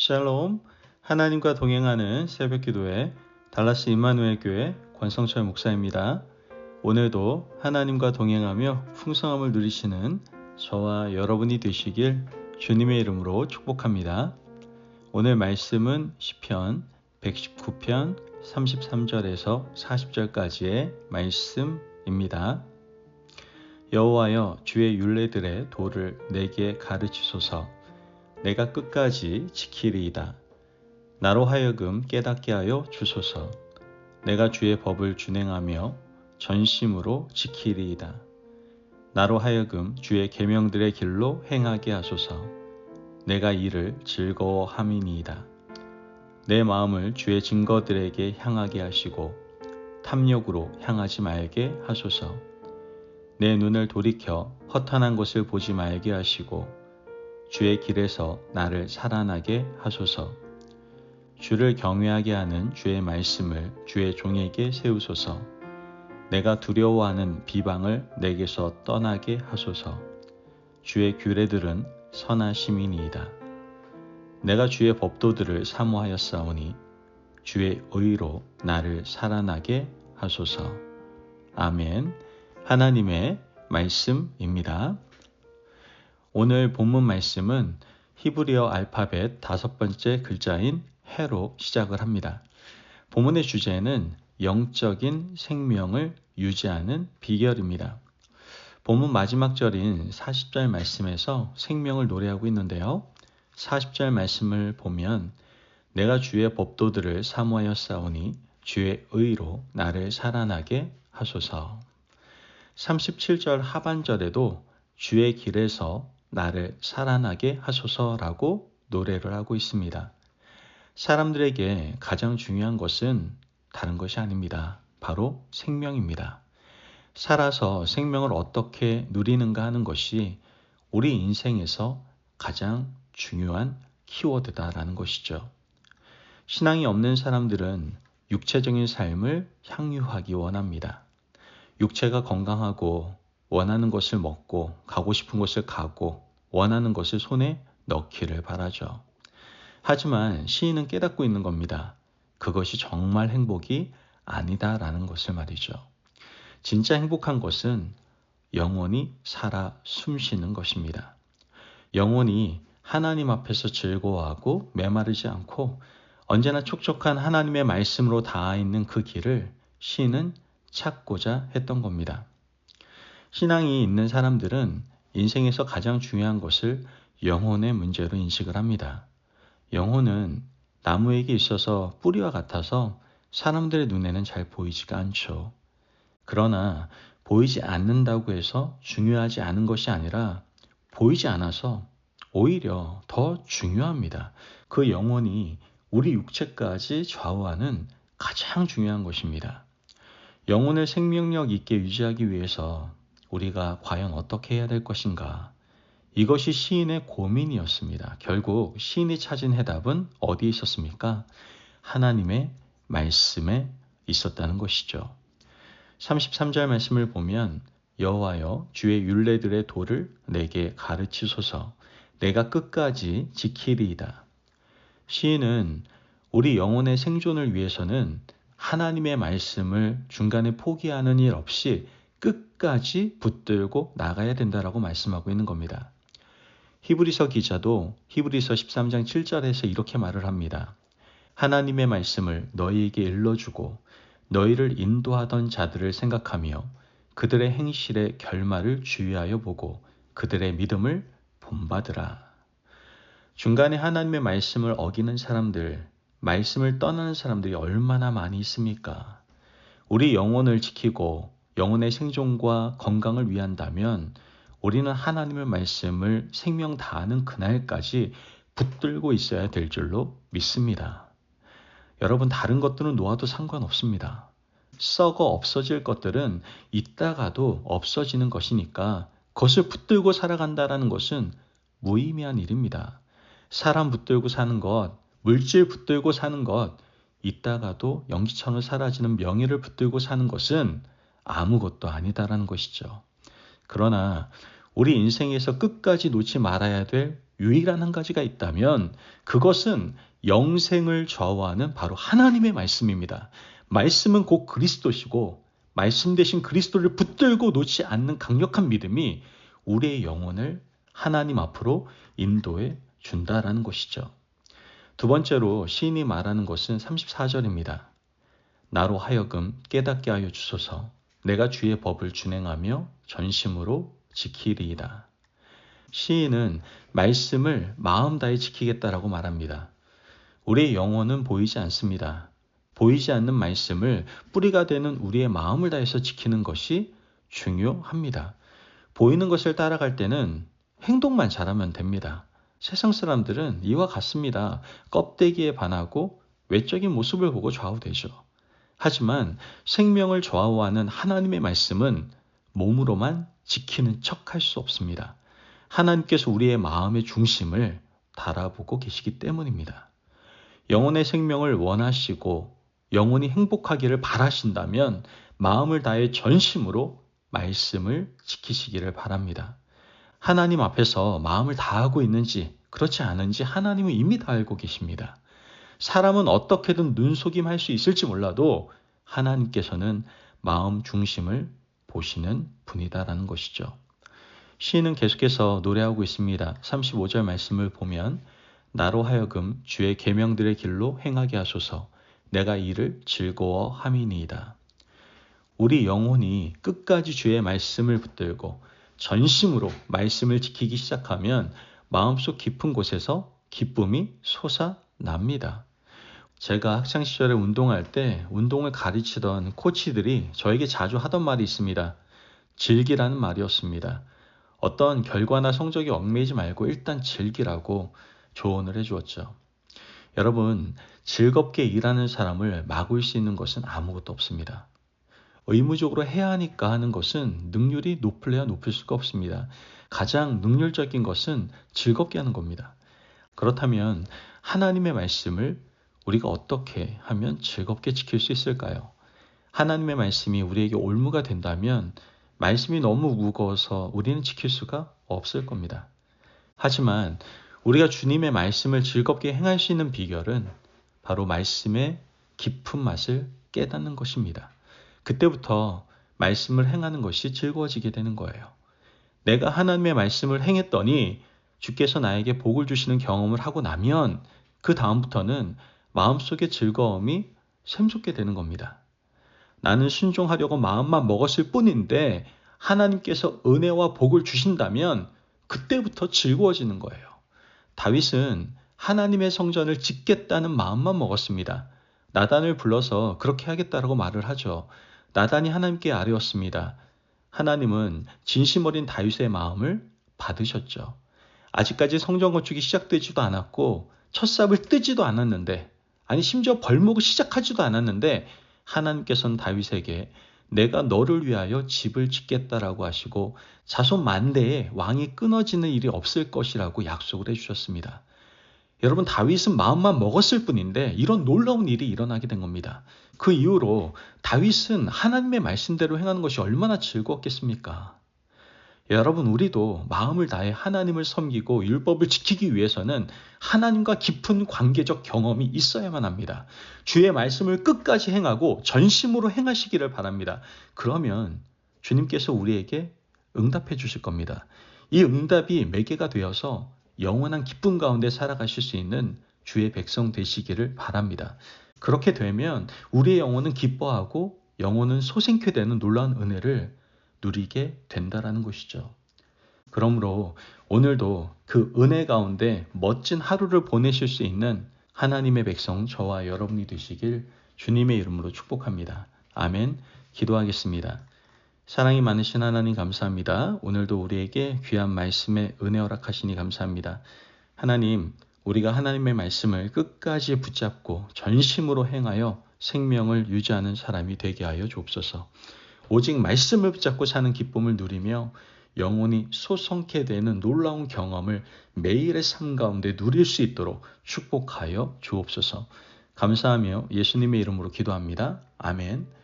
샬롬, 하나님과 동행하는 새벽기도회 달라스 임마누엘 교회 권성철 목사입니다. 오늘도 하나님과 동행하며 풍성함을 누리시는 저와 여러분이 되시길 주님의 이름으로 축복합니다. 오늘 말씀은 시편 119편 33절에서 40절까지의 말씀입니다. 여호와여, 주의 율례들의 도를 내게 가르치소서. 내가 끝까지 지키리이다. 나로 하여금 깨닫게 하여 주소서. 내가 주의 법을 준행하며 전심으로 지키리이다. 나로 하여금 주의 계명들의 길로 행하게 하소서. 내가 이를 즐거워함이니이다. 내 마음을 주의 증거들에게 향하게 하시고 탐욕으로 향하지 말게 하소서. 내 눈을 돌이켜 허탄한 것을 보지 말게 하시고 주의 길에서 나를 살아나게 하소서. 주를 경외하게 하는 주의 말씀을 주의 종에게 세우소서. 내가 두려워하는 비방을 내게서 떠나게 하소서. 주의 규례들은 선하심이니이다. 내가 주의 법도들을 사모하였사오니 주의 의로 나를 살아나게 하소서. 아멘. 하나님의 말씀입니다. 오늘 본문 말씀은 히브리어 알파벳 5번째 글자인 해로 시작을 합니다. 본문의 주제는 영적인 생명을 유지하는 비결입니다. 본문 마지막 절인 40절 말씀에서 생명을 노래하고 있는데요. 40절 말씀을 보면 내가 주의 법도들을 사모하였사오니 주의 의로 나를 살아나게 하소서. 37절 하반절에도 주의 길에서 나를 살아나게 하소서라고 노래를 하고 있습니다. 사람들에게 가장 중요한 것은 다른 것이 아닙니다. 바로 생명입니다. 살아서 생명을 어떻게 누리는가 하는 것이 우리 인생에서 가장 중요한 키워드다라는 것이죠. 신앙이 없는 사람들은 육체적인 삶을 향유하기 원합니다. 육체가 건강하고 원하는 것을 먹고 가고 싶은 곳을 가고 원하는 것을 손에 넣기를 바라죠. 하지만 시인은 깨닫고 있는 겁니다. 그것이 정말 행복이 아니다라는 것을 말이죠. 진짜 행복한 것은 영원히 살아 숨쉬는 것입니다. 영원히 하나님 앞에서 즐거워하고 메마르지 않고 언제나 촉촉한 하나님의 말씀으로 닿아 있는 그 길을 시인은 찾고자 했던 겁니다. 신앙이 있는 사람들은 인생에서 가장 중요한 것을 영혼의 문제로 인식을 합니다. 영혼은 나무에게 있어서 뿌리와 같아서 사람들의 눈에는 잘 보이지가 않죠. 그러나 보이지 않는다고 해서 중요하지 않은 것이 아니라 보이지 않아서 오히려 더 중요합니다. 그 영혼이 우리 육체까지 좌우하는 가장 중요한 것입니다. 영혼을 생명력 있게 유지하기 위해서 우리가 과연 어떻게 해야 될 것인가? 이것이 시인의 고민이었습니다. 결국 시인이 찾은 해답은 어디에 있었습니까? 하나님의 말씀에 있었다는 것이죠. 33절 말씀을 보면 여호와여, 주의 율례들의 도를 내게 가르치소서. 내가 끝까지 지키리이다. 시인은 우리 영혼의 생존을 위해서는 하나님의 말씀을 중간에 포기하는 일 없이 끝까지 붙들고 나가야 된다라고 말씀하고 있는 겁니다. 히브리서 기자도 히브리서 13장 7절에서 이렇게 말을 합니다. 하나님의 말씀을 너희에게 일러주고 너희를 인도하던 자들을 생각하며 그들의 행실의 결말을 주의하여 보고 그들의 믿음을 본받으라. 중간에 하나님의 말씀을 어기는 사람들, 말씀을 떠나는 사람들이 얼마나 많이 있습니까? 우리 영혼을 지키고 영혼의 생존과 건강을 위한다면 우리는 하나님의 말씀을 생명 다하는 그날까지 붙들고 있어야 될 줄로 믿습니다. 여러분, 다른 것들은 놓아도 상관없습니다. 썩어 없어질 것들은 있다가도 없어지는 것이니까 그것을 붙들고 살아간다는 것은 무의미한 일입니다. 사람 붙들고 사는 것, 물질 붙들고 사는 것, 있다가도 영지처럼 사라지는 명예를 붙들고 사는 것은 아무것도 아니다라는 것이죠. 그러나 우리 인생에서 끝까지 놓지 말아야 될 유일한 한 가지가 있다면 그것은 영생을 좌우하는 바로 하나님의 말씀입니다. 말씀은 곧 그리스도시고 말씀 대신 그리스도를 붙들고 놓지 않는 강력한 믿음이 우리의 영혼을 하나님 앞으로 인도해 준다라는 것이죠. 두 번째로 시인이 말하는 것은 34절입니다. 나로 하여금 깨닫게 하여 주소서. 내가 주의 법을 준행하며 전심으로 지키리이다. 시인은 말씀을 마음 다해 지키겠다라고 말합니다. 우리의 영혼은 보이지 않습니다. 보이지 않는 말씀을 뿌리가 되는 우리의 마음을 다해서 지키는 것이 중요합니다. 보이는 것을 따라갈 때는 행동만 잘하면 됩니다. 세상 사람들은 이와 같습니다. 껍데기에 반하고 외적인 모습을 보고 좌우되죠. 하지만 생명을 좌우하는 하나님의 말씀은 몸으로만 지키는 척할 수 없습니다. 하나님께서 우리의 마음의 중심을 달아보고 계시기 때문입니다. 영혼의 생명을 원하시고 영혼이 행복하기를 바라신다면 마음을 다해 전심으로 말씀을 지키시기를 바랍니다. 하나님 앞에서 마음을 다하고 있는지 그렇지 않은지 하나님은 이미 다 알고 계십니다. 사람은 어떻게든 눈속임할 수 있을지 몰라도 하나님께서는 마음 중심을 보시는 분이다라는 것이죠. 시인은 계속해서 노래하고 있습니다. 35절 말씀을 보면 나로 하여금 주의 계명들의 길로 행하게 하소서. 내가 이를 즐거워함이니이다. 우리 영혼이 끝까지 주의 말씀을 붙들고 전심으로 말씀을 지키기 시작하면 마음속 깊은 곳에서 기쁨이 솟아납니다. 제가 학창시절에 운동할 때 운동을 가르치던 코치들이 저에게 자주 하던 말이 있습니다. 즐기라는 말이었습니다. 어떤 결과나 성적이 얽매이지 말고 일단 즐기라고 조언을 해주었죠. 여러분, 즐겁게 일하는 사람을 막을 수 있는 것은 아무것도 없습니다. 의무적으로 해야 하니까 하는 것은 능률이 높을래야 높을 수가 없습니다. 가장 능률적인 것은 즐겁게 하는 겁니다. 그렇다면 하나님의 말씀을 우리가 어떻게 하면 즐겁게 지킬 수 있을까요? 하나님의 말씀이 우리에게 올무가 된다면 말씀이 너무 무거워서 우리는 지킬 수가 없을 겁니다. 하지만 우리가 주님의 말씀을 즐겁게 행할 수 있는 비결은 바로 말씀의 깊은 맛을 깨닫는 것입니다. 그때부터 말씀을 행하는 것이 즐거워지게 되는 거예요. 내가 하나님의 말씀을 행했더니 주께서 나에게 복을 주시는 경험을 하고 나면 그 다음부터는 마음속의 즐거움이 샘솟게 되는 겁니다. 나는 순종하려고 마음만 먹었을 뿐인데 하나님께서 은혜와 복을 주신다면 그때부터 즐거워지는 거예요. 다윗은 하나님의 성전을 짓겠다는 마음만 먹었습니다. 나단을 불러서 그렇게 하겠다라고 말을 하죠. 나단이 하나님께 아뢰었습니다. 하나님은 진심 어린 다윗의 마음을 받으셨죠. 아직까지 성전 건축이 시작되지도 않았고 첫 삽을 뜨지도 않았는데, 아니 심지어 벌목을 시작하지도 않았는데 하나님께서는 다윗에게 내가 너를 위하여 집을 짓겠다라고 하시고 자손 만대에 왕이 끊어지는 일이 없을 것이라고 약속을 해주셨습니다. 여러분, 다윗은 마음만 먹었을 뿐인데 이런 놀라운 일이 일어나게 된 겁니다. 그 이후로 다윗은 하나님의 말씀대로 행하는 것이 얼마나 즐거웠겠습니까? 여러분, 우리도 마음을 다해 하나님을 섬기고 율법을 지키기 위해서는 하나님과 깊은 관계적 경험이 있어야만 합니다. 주의 말씀을 끝까지 행하고 전심으로 행하시기를 바랍니다. 그러면 주님께서 우리에게 응답해 주실 겁니다. 이 응답이 매개가 되어서 영원한 기쁨 가운데 살아가실 수 있는 주의 백성 되시기를 바랍니다. 그렇게 되면 우리의 영혼은 기뻐하고 영혼은 소생케 되는 놀라운 은혜를 누리게 된다라는 것이죠. 그러므로 오늘도 그 은혜 가운데 멋진 하루를 보내실 수 있는 하나님의 백성 저와 여러분이 되시길 주님의 이름으로 축복합니다. 아멘. 기도하겠습니다. 사랑이 많으신 하나님 감사합니다. 오늘도 우리에게 귀한 말씀에 은혜 허락하시니 감사합니다. 하나님, 우리가 하나님의 말씀을 끝까지 붙잡고 전심으로 행하여 생명을 유지하는 사람이 되게 하여 주옵소서. 오직 말씀을 붙잡고 사는 기쁨을 누리며 영혼이 소성케 되는 놀라운 경험을 매일의 삶 가운데 누릴 수 있도록 축복하여 주옵소서. 감사하며 예수님의 이름으로 기도합니다. 아멘.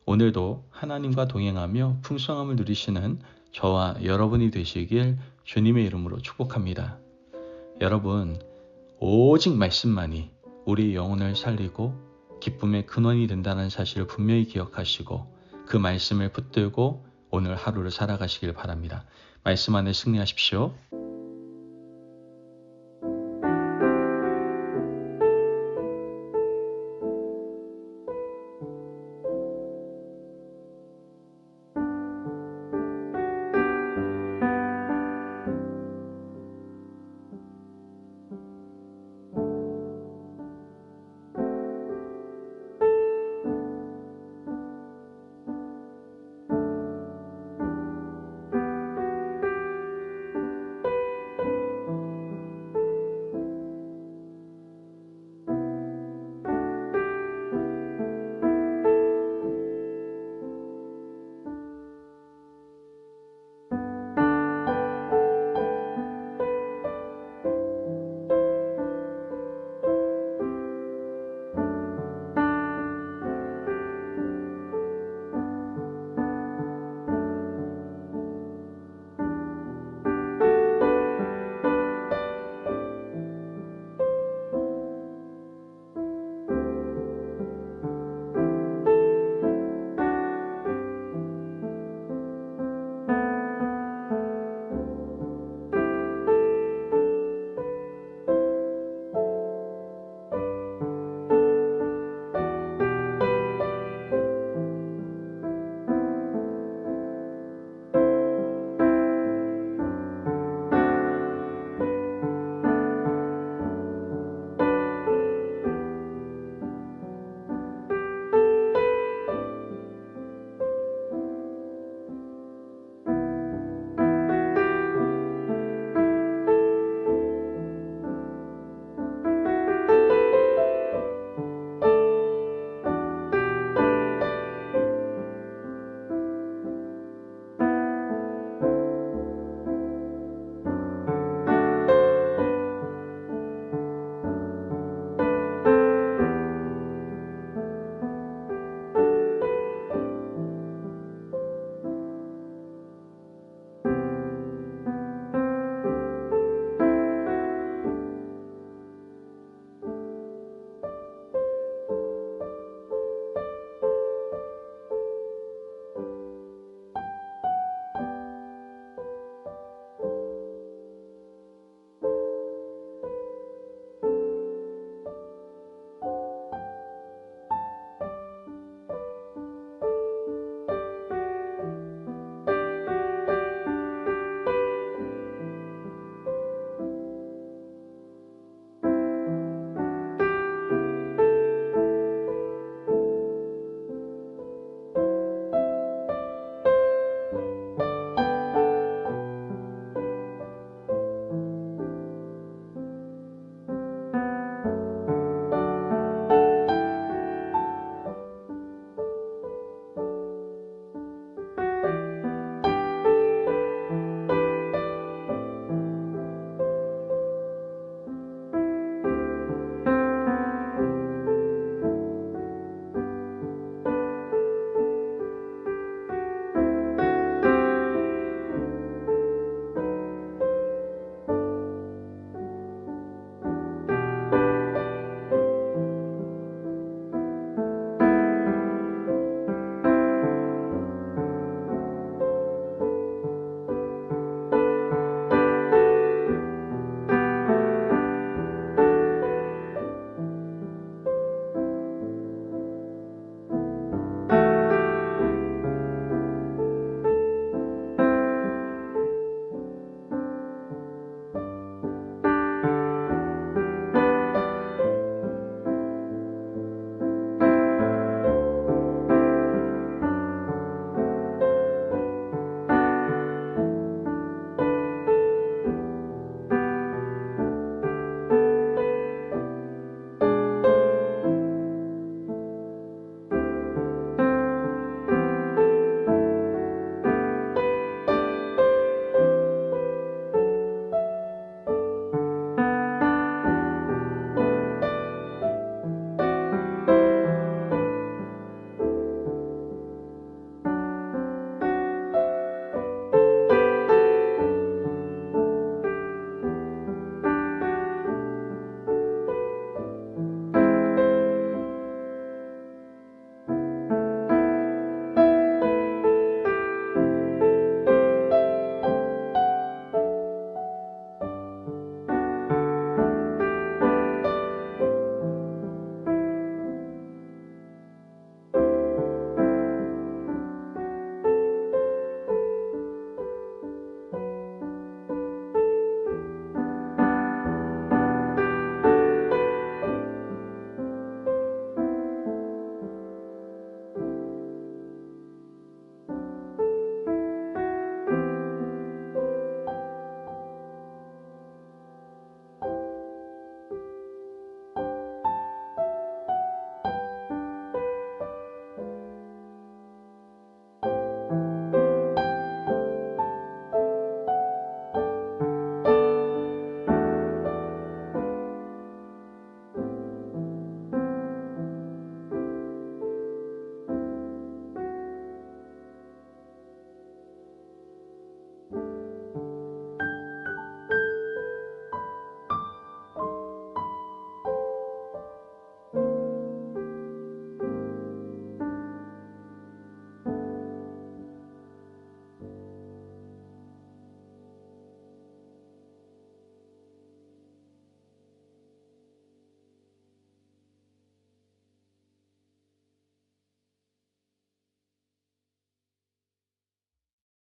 오늘도 하나님과 동행하며 풍성함을 누리시는 저와 여러분이 되시길 주님의 이름으로 축복합니다. 여러분, 오직 말씀만이 우리 영혼을 살리고 기쁨의 근원이 된다는 사실을 분명히 기억하시고 그 말씀을 붙들고 오늘 하루를 살아가시길 바랍니다. 말씀 안에 승리하십시오.